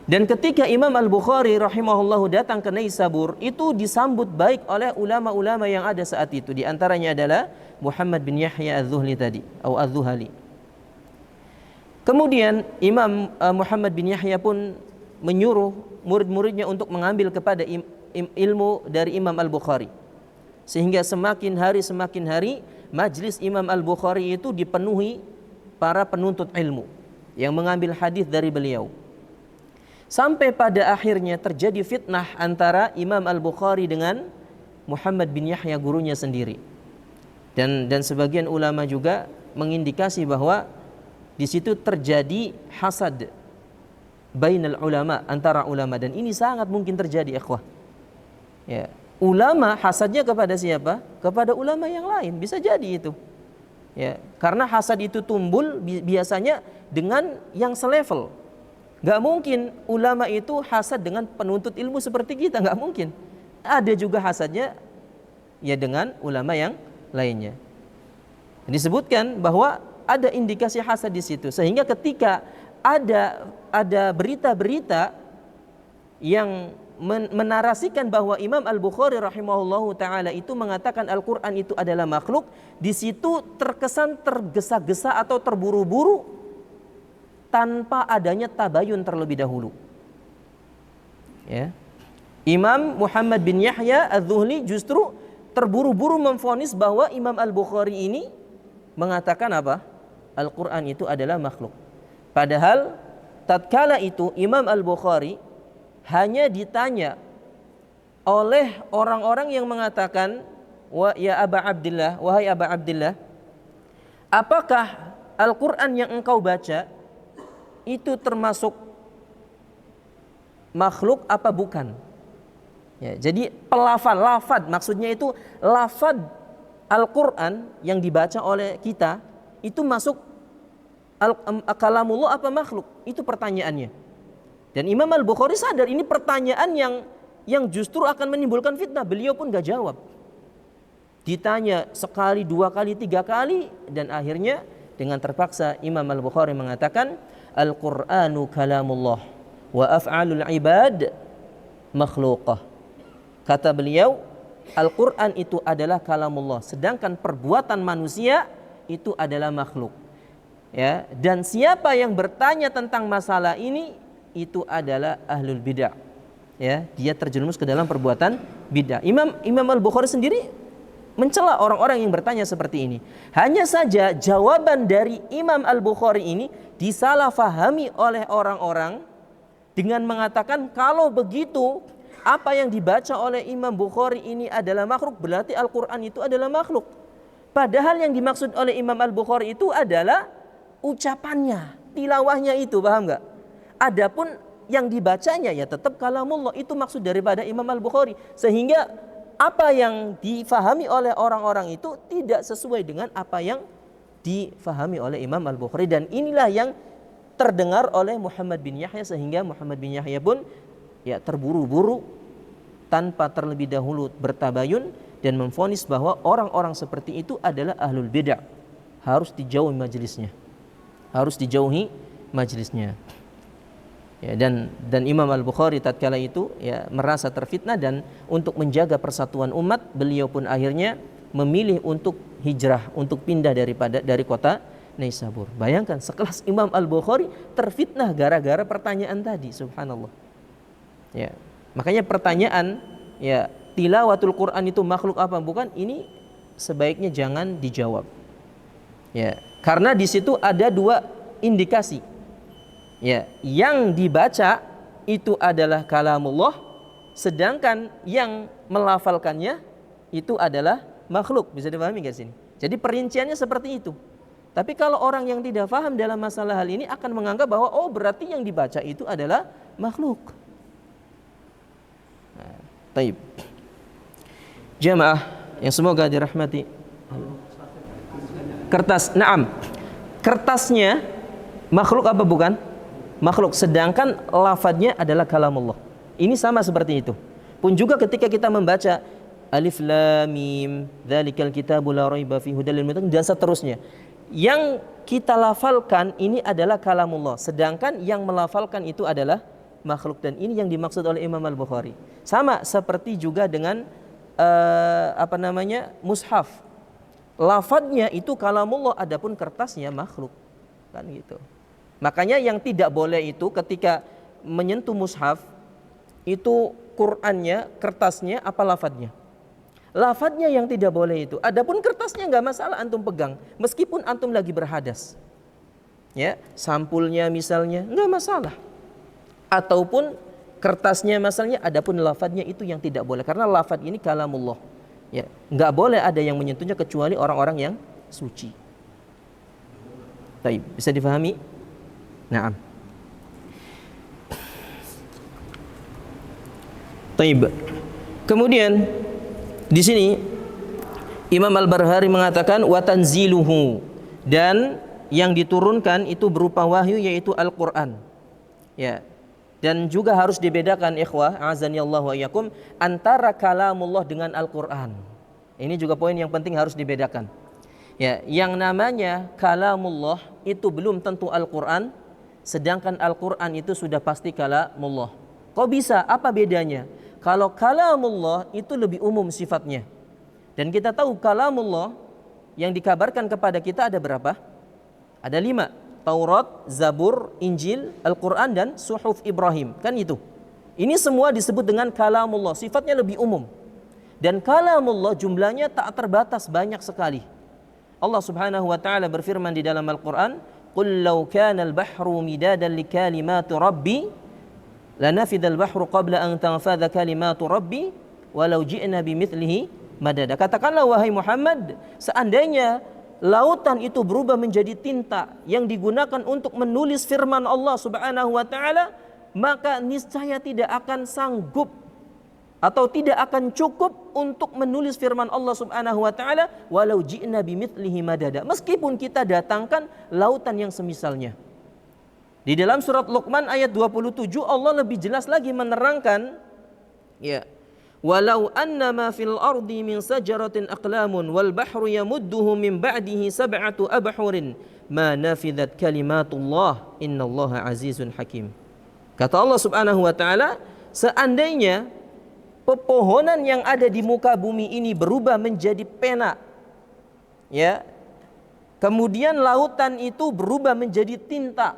A: Dan ketika Imam Al-Bukhari rahimahullahu datang ke Naisabur, itu disambut baik oleh ulama-ulama yang ada saat itu. Di antaranya adalah Muhammad bin Yahya Az-Zuhli tadi, atau Az-Zuhali. Kemudian Imam Muhammad bin Yahya pun menyuruh murid-muridnya untuk mengambil kepada ilmu dari Imam Al-Bukhari. Sehingga semakin hari majlis Imam Al-Bukhari itu dipenuhi para penuntut ilmu yang mengambil hadis dari beliau. Sampai pada akhirnya terjadi fitnah antara Imam Al-Bukhari dengan Muhammad bin Yahya gurunya sendiri. Dan sebagian ulama juga mengindikasi bahwa di situ terjadi hasad bainal ulama, antara ulama, dan ini sangat mungkin terjadi, ikhwah. Ya, ulama hasadnya kepada siapa? Kepada ulama yang lain, bisa jadi itu. Ya, karena hasad itu tumbuh biasanya dengan yang selevel. Gak mungkin ulama itu hasad dengan penuntut ilmu seperti kita, gak mungkin. Ada juga hasadnya ya dengan ulama yang lainnya. Disebutkan bahwa ada indikasi hasad di situ, sehingga ketika ada berita-berita yang menarasikan bahwa Imam Al-Bukhari rahimahullahu taala itu mengatakan Al-Qur'an itu adalah makhluk, di situ terkesan tergesa-gesa atau terburu-buru tanpa adanya tabayun terlebih dahulu. Ya. Imam Muhammad bin Yahya Az-Zuhli justru terburu-buru memvonis bahwa Imam Al-Bukhari ini mengatakan apa? Al-Qur'an itu adalah makhluk. Padahal tatkala itu Imam Al-Bukhari hanya ditanya oleh orang-orang yang mengatakan, ya Aba Abdillah, wahai Aba Abdillah, apakah Al-Quran yang engkau baca itu termasuk makhluk apa bukan? Ya, jadi lafad maksudnya itu lafad Al-Quran yang dibaca oleh kita itu masuk kalamullah apa makhluk? Itu pertanyaannya. Dan Imam Al-Bukhari sadar ini pertanyaan yang justru akan menimbulkan fitnah. Beliau pun gak jawab. Ditanya sekali, dua kali, tiga kali, dan akhirnya dengan terpaksa Imam Al-Bukhari mengatakan Al-Qur'anu kalamullah wa af'alul ibad makhluqah. Kata beliau, Al-Quran itu adalah kalamullah, sedangkan perbuatan manusia itu adalah makhluk. Ya, dan siapa yang bertanya tentang masalah ini itu adalah ahlul bid'ah. Ya, dia terjerumus ke dalam perbuatan bid'ah. Imam Al-Bukhari sendiri mencela orang-orang yang bertanya seperti ini. Hanya saja jawaban dari Imam Al-Bukhari ini disalahfahami oleh orang-orang dengan mengatakan kalau begitu apa yang dibaca oleh Imam Bukhari ini adalah makhluk, berarti Al-Quran itu adalah makhluk. Padahal yang dimaksud oleh Imam Al-Bukhari itu adalah ucapannya, tilawahnya itu, paham nggak? Adapun yang dibacanya ya tetap kalamullah, itu maksud daripada Imam Al-Bukhari. Sehingga apa yang difahami oleh orang-orang itu tidak sesuai dengan apa yang difahami oleh Imam Al-Bukhari. Dan inilah yang terdengar oleh Muhammad bin Yahya, sehingga Muhammad bin Yahya pun ya terburu-buru tanpa terlebih dahulu bertabayun dan memvonis bahwa orang-orang seperti itu adalah ahlul bid'ah, harus dijauhi majelisnya, ya, dan Imam Al-Bukhari tatkala itu ya merasa terfitnah, dan untuk menjaga persatuan umat beliau pun akhirnya memilih untuk hijrah, untuk pindah dari kota Naisabur. Bayangkan sekelas Imam Al-Bukhari terfitnah gara-gara pertanyaan tadi, subhanallah. Ya, makanya pertanyaan ya tilawatul Quran itu makhluk apa bukan, ini sebaiknya jangan dijawab. Ya, karena di situ ada dua indikasi. Ya, yang dibaca itu adalah kalamullah, sedangkan yang melafalkannya itu adalah makhluk. Bisa dipahami enggak sini? Jadi perinciannya seperti itu. Tapi kalau orang yang tidak paham dalam masalah hal ini akan menganggap bahwa oh berarti yang dibaca itu adalah makhluk. Nah, taib. Jamaah yang semoga dirahmati. Kertas, naam. Kertasnya makhluk apa bukan? Makhluk, sedangkan lafadznya adalah kalamullah. Ini sama seperti itu. Pun juga ketika kita membaca Alif Lam Mim, dzalikal kitabu la raiba fihi hudal lil muttaqin dan seterusnya. Yang kita lafalkan ini adalah kalamullah, sedangkan yang melafalkan itu adalah makhluk, dan ini yang dimaksud oleh Imam Al-Bukhari. Sama seperti juga dengan mushaf. Lafadznya itu kalamullah, adapun kertasnya makhluk. Kan gitu. Makanya yang tidak boleh itu ketika menyentuh mushaf itu Qur'annya, kertasnya apa lafadznya? Lafadznya yang tidak boleh itu. Adapun kertasnya nggak masalah antum pegang, meskipun antum lagi berhadas. Ya, sampulnya misalnya nggak masalah. Ataupun kertasnya misalnya, adapun lafadznya itu yang tidak boleh, karena lafadz ini kalamullah. Ya, nggak boleh ada yang menyentuhnya kecuali orang-orang yang suci. Baik, bisa difahami? Naam. Baik. Kemudian di sini Imam Al-Barbahari mengatakan wa tanziluhu, dan yang diturunkan itu berupa wahyu yaitu Al-Qur'an. Ya. Dan juga harus dibedakan ikhwah, azanillahu wa iyyakum, antara kalamullah dengan Al-Qur'an. Ini juga poin yang penting harus dibedakan. Ya, yang namanya kalamullah itu belum tentu Al-Qur'an, sedangkan Al-Qur'an itu sudah pasti kalamullah. Kok bisa? Apa bedanya? Kalau kalamullah itu lebih umum sifatnya. Dan kita tahu kalamullah yang dikabarkan kepada kita ada berapa? Ada 5. Taurat, Zabur, Injil, Al-Quran, dan Suhuf Ibrahim. Kan itu. Ini semua disebut dengan kalamullah. Sifatnya lebih umum. Dan kalamullah jumlahnya tak terbatas, banyak sekali. Allah subhanahu wa ta'ala berfirman di dalam Al-Quran, Qul law kana al-bahru midadan li kalimati rabbi lanafidal bahru qabla an tanfadha kalimatu rabbi walau ji'na bimithlihi madada. Katakanlah wahai Muhammad, seandainya lautan itu berubah menjadi tinta yang digunakan untuk menulis firman Allah subhanahu wa ta'ala, maka niscaya tidak akan sanggup atau tidak akan cukup untuk menulis firman Allah subhanahu wa ta'ala walau ji'na bimithlihi madada, meskipun kita datangkan lautan yang semisalnya. Di dalam surat Luqman ayat 27 Allah lebih jelas lagi menerangkan ya, walau anna ma fil ardi min sajaratin aqlamun wal bahru yamudduhu min ba'dihi sab'atu abhurin ma nafidat kalimatullah innallaha azizun hakim. Kata Allah Subhanahu wa taala, seandainya pepohonan yang ada di muka bumi ini berubah menjadi pena, ya, kemudian lautan itu berubah menjadi tinta,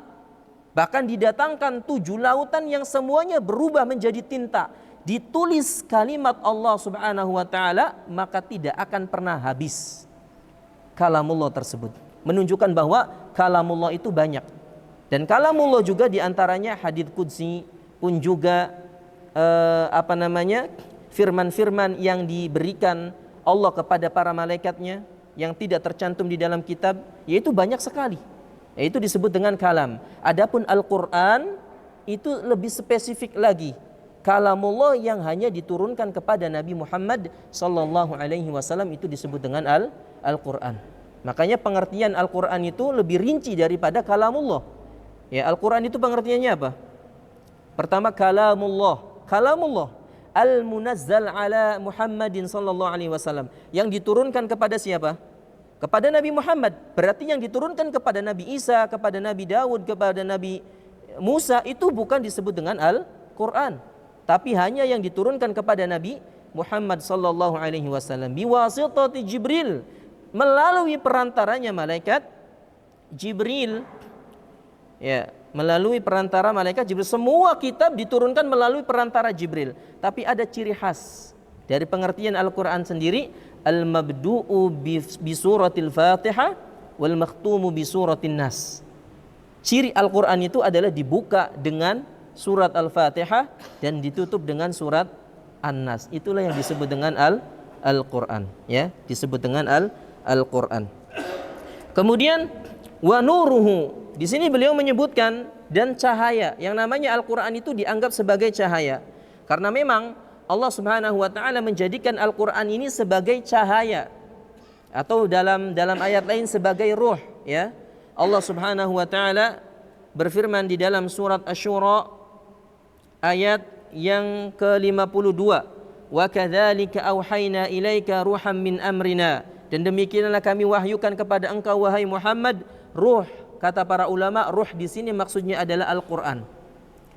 A: bahkan didatangkan 7 lautan yang semuanya berubah menjadi tinta, ditulis kalimat Allah Subhanahu wa taala, maka tidak akan pernah habis kalamullah tersebut. Menunjukkan bahwa kalamullah itu banyak. Dan kalamullah juga diantaranya hadits qudsi, pun juga firman-firman yang diberikan Allah kepada para malaikatnya yang tidak tercantum di dalam kitab, yaitu banyak sekali. Yaitu disebut dengan kalam. Adapun Al-Qur'an itu lebih spesifik lagi. Kalamullah yang hanya diturunkan kepada Nabi Muhammad sallallahu alaihi wasallam itu disebut dengan Al-Qur'an. Makanya pengertian Al-Qur'an itu lebih rinci daripada kalamullah. Ya, Al-Qur'an itu pengertiannya apa? Pertama, kalamullah. Kalamullah al-munazzal ala Muhammadin sallallahu alaihi wasallam, yang diturunkan kepada siapa? Kepada Nabi Muhammad. Berarti yang diturunkan kepada Nabi Isa, kepada Nabi Daud, kepada Nabi Musa itu bukan disebut dengan Al-Qur'an, tapi hanya yang diturunkan kepada Nabi Muhammad sallallahu alaihi wasallam biwasitati Jibril, melalui perantaranya malaikat Jibril. Ya, melalui perantara malaikat Jibril. Semua kitab diturunkan melalui perantara Jibril. Tapi ada ciri khas dari pengertian Al-Qur'an sendiri, al-mabdu'u bi suratil Fatihah wal makhtumu bi suratin Nas. Ciri Al-Qur'an itu adalah dibuka dengan surat Al-Fatihah dan ditutup dengan surat An-Nas. Itulah yang disebut dengan Al-Qur'an, ya, disebut dengan Al-Qur'an. Kemudian wa nuruhu, di sini beliau menyebutkan dan cahaya. Yang namanya Al-Qur'an itu dianggap sebagai cahaya karena memang Allah Subhanahu wa taala menjadikan Al-Qur'an ini sebagai cahaya, atau dalam ayat lain sebagai ruh, ya. Allah Subhanahu wa taala berfirman di dalam surat Asy-Syura ayat yang ke-52, wa kadzalika auhayna ilaika ruham min amrina, dan demikianlah kami wahyukan kepada engkau wahai Muhammad ruh. Kata para ulama, ruh di sini maksudnya adalah Al-Qur'an.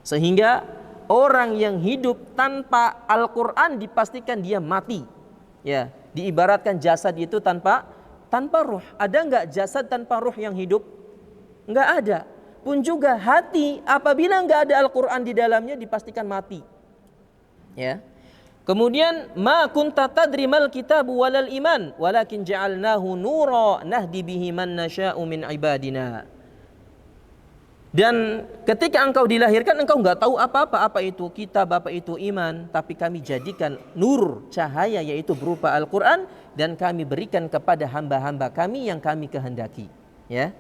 A: Sehingga orang yang hidup tanpa Al-Qur'an dipastikan dia mati. Ya, diibaratkan jasad itu tanpa ruh. Ada enggak jasad tanpa ruh yang hidup? Enggak ada. Pun juga hati apabila enggak ada Al-Qur'an di dalamnya dipastikan mati. Ya. Kemudian ma kunta tadri mal kitabu walal iman walakin ja'alnahu nura nahdi bihi man nasya'u min ibadina. Dan ketika engkau dilahirkan engkau enggak tahu apa-apa, apa itu kitab, apa itu iman, tapi kami jadikan nur, cahaya, yaitu berupa Al-Qur'an, dan kami berikan kepada hamba-hamba kami yang kami kehendaki. Ya.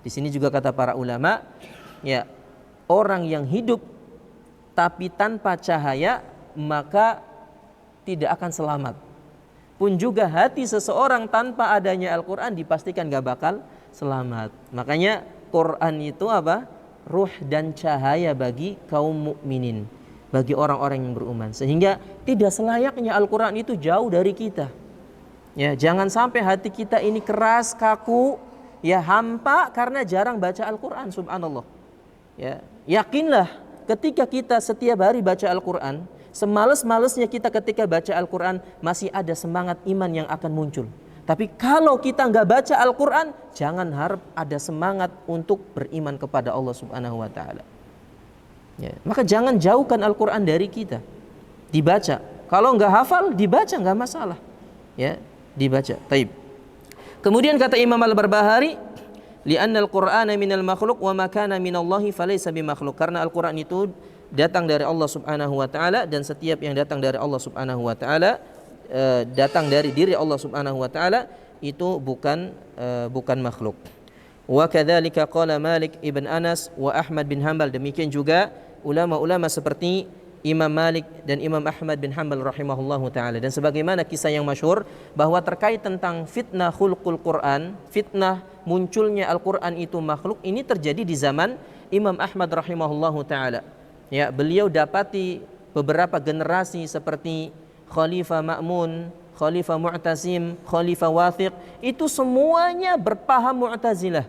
A: Di sini juga kata para ulama, ya, orang yang hidup tapi tanpa cahaya maka tidak akan selamat. Pun juga hati seseorang tanpa adanya Al-Qur'an dipastikan gak bakal selamat. Makanya Quran itu apa? Ruh dan cahaya bagi kaum mukminin, bagi orang-orang yang beriman. Sehingga tidak selayaknya Al-Qur'an itu jauh dari kita. Ya, jangan sampai hati kita ini keras, kaku, ya, hampa karena jarang baca Al-Qur'an. Subhanallah. Ya, yakinlah ketika kita setiap hari baca Al-Qur'an, semales-malesnya kita ketika baca Al-Qur'an masih ada semangat iman yang akan muncul. Tapi kalau kita nggak baca Al-Qur'an, jangan harap ada semangat untuk beriman kepada Allah Subhanahu wa taala. Ya, maka jangan jauhkan Al-Qur'an dari kita. Dibaca. Kalau nggak hafal, dibaca, nggak masalah. Ya, dibaca. Taib. Kemudian kata Imam Al-Barbahari, li'anna al-Qur'ana minal makhluk wa ma kana minallahi falaysa bimakhluk. Karena Al-Qur'an itu datang dari Allah Subhanahu wa taala, dan setiap yang datang dari Allah Subhanahu wa taala datang dari diri Allah Subhanahu wa taala itu bukan makhluk. Wa kadzalika qala Malik ibn Anas wa Ahmad bin Hanbal. Demikian juga ulama-ulama seperti Imam Malik dan Imam Ahmad bin Hanbal rahimahullahu taala. Dan sebagaimana kisah yang masyhur bahwa terkait tentang fitnah khulqul Quran, fitnah munculnya Al-Qur'an itu makhluk, ini terjadi di zaman Imam Ahmad rahimahullahu taala. Ya, beliau dapati beberapa generasi seperti Khalifah Ma'mun, Khalifah Mu'tasim, Khalifah Wathiq, itu semuanya berpaham Mu'tazilah.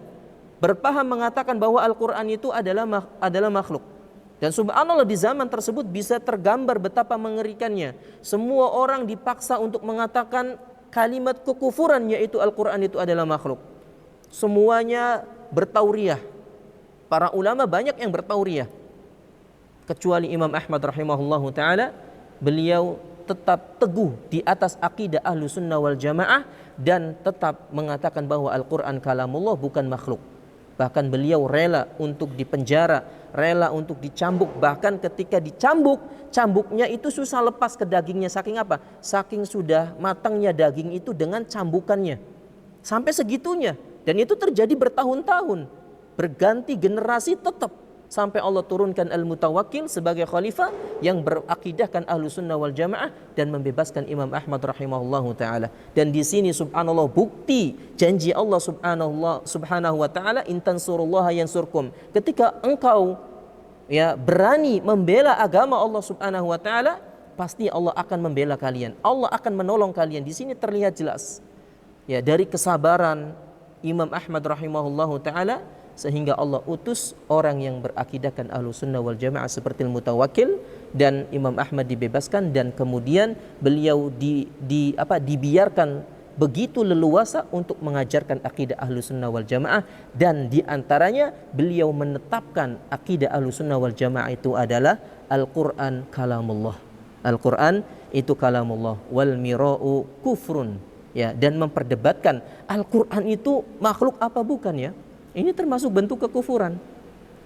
A: Berpaham mengatakan bahwa Al-Quran itu adalah makhluk. Dan subhanallah di zaman tersebut bisa tergambar betapa mengerikannya. Semua orang dipaksa untuk mengatakan kalimat kekufuran, yaitu Al-Quran itu adalah makhluk. Semuanya bertauriah. Para ulama banyak yang bertauriah. Kecuali Imam Ahmad rahimahullahu ta'ala, beliau tetap teguh di atas akidah ahlu sunnah wal jamaah dan tetap mengatakan bahwa Al-Quran kalamullah bukan makhluk. Bahkan beliau rela untuk dipenjara, rela untuk dicambuk. Bahkan ketika dicambuk, cambuknya itu susah lepas ke dagingnya. Saking apa? Saking sudah matangnya daging itu dengan cambukannya. Sampai segitunya. Dan itu terjadi bertahun-tahun. Berganti generasi tetap. Sampai Allah turunkan Al-Mutawakkil sebagai khalifah yang berakidahkan ahlu sunnah wal jamaah dan membebaskan Imam Ahmad rahimahullahu ta'ala. Dan di sini subhanallah bukti janji Allah subhanahu wa ta'ala, in tansurullaha yansurkum. Ketika engkau berani membela agama Allah subhanahu wa ta'ala, pasti Allah akan membela kalian. Allah akan menolong kalian. Di sini terlihat jelas dari kesabaran Imam Ahmad rahimahullahu ta'ala, sehingga Allah utus orang yang berakidahkan ahlu sunnah wal jamaah seperti Al-Mutawakkil, dan Imam Ahmad dibebaskan, dan kemudian beliau dibiarkan begitu leluasa untuk mengajarkan akidah ahlu sunnah wal jamaah. Dan diantaranya beliau menetapkan akidah ahlu sunnah wal jamaah itu adalah Al-Quran kalamullah. Al-Quran itu kalamullah, wal mira'u kufrun, dan memperdebatkan Al-Quran itu makhluk apa bukan ya. Ini termasuk bentuk kekufuran.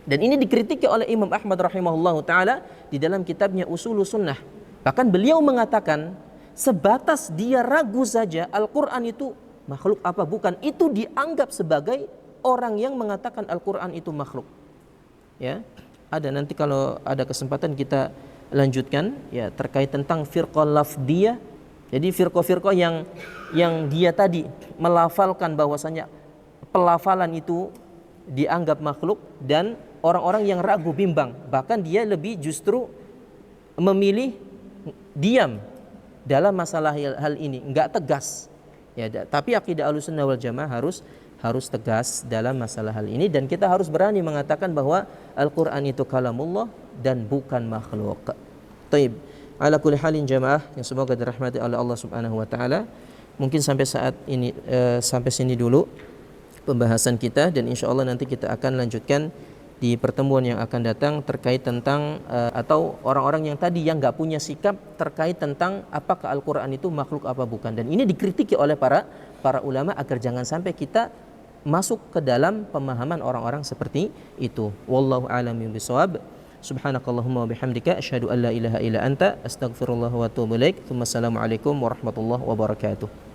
A: Dan ini dikritiki oleh Imam Ahmad rahimahullahu ta'ala di dalam kitabnya Usulus Sunnah. Bahkan beliau mengatakan sebatas dia ragu saja Al-Quran itu makhluk apa bukan, itu dianggap sebagai orang yang mengatakan Al-Quran itu makhluk. Ada nanti kalau ada kesempatan kita lanjutkan terkait tentang firqah lafdiyah. Jadi firqah-firqah yang dia tadi melafalkan bahwasanya pelafalan itu dianggap makhluk, dan orang-orang yang ragu bimbang, bahkan dia lebih justru memilih diam dalam masalah hal ini, enggak tegas. Tapi akidah Ahlussunnah wal Jamaah harus tegas dalam masalah hal ini, dan kita harus berani mengatakan bahwa Al-Qur'an itu kalamullah dan bukan makhluk. Taib. Ala kulli halin jamaah yang semoga dirahmati oleh Allah Subhanahu wa taala. Mungkin sampai saat ini sampai sini dulu pembahasan kita, dan insya Allah nanti kita akan lanjutkan di pertemuan yang akan datang terkait tentang atau orang-orang yang tadi yang nggak punya sikap terkait tentang apakah Al-Quran itu makhluk apa bukan. Dan ini dikritiki oleh para ulama agar jangan sampai kita masuk ke dalam pemahaman orang-orang seperti itu. Wallahu a'lam bishawab. Subhanakallahumma wa bihamdika asyhadu an la ilaha illa anta astaghfirullah wa atubu ilaik. Assalamualaikum warahmatullahi wabarakatuh.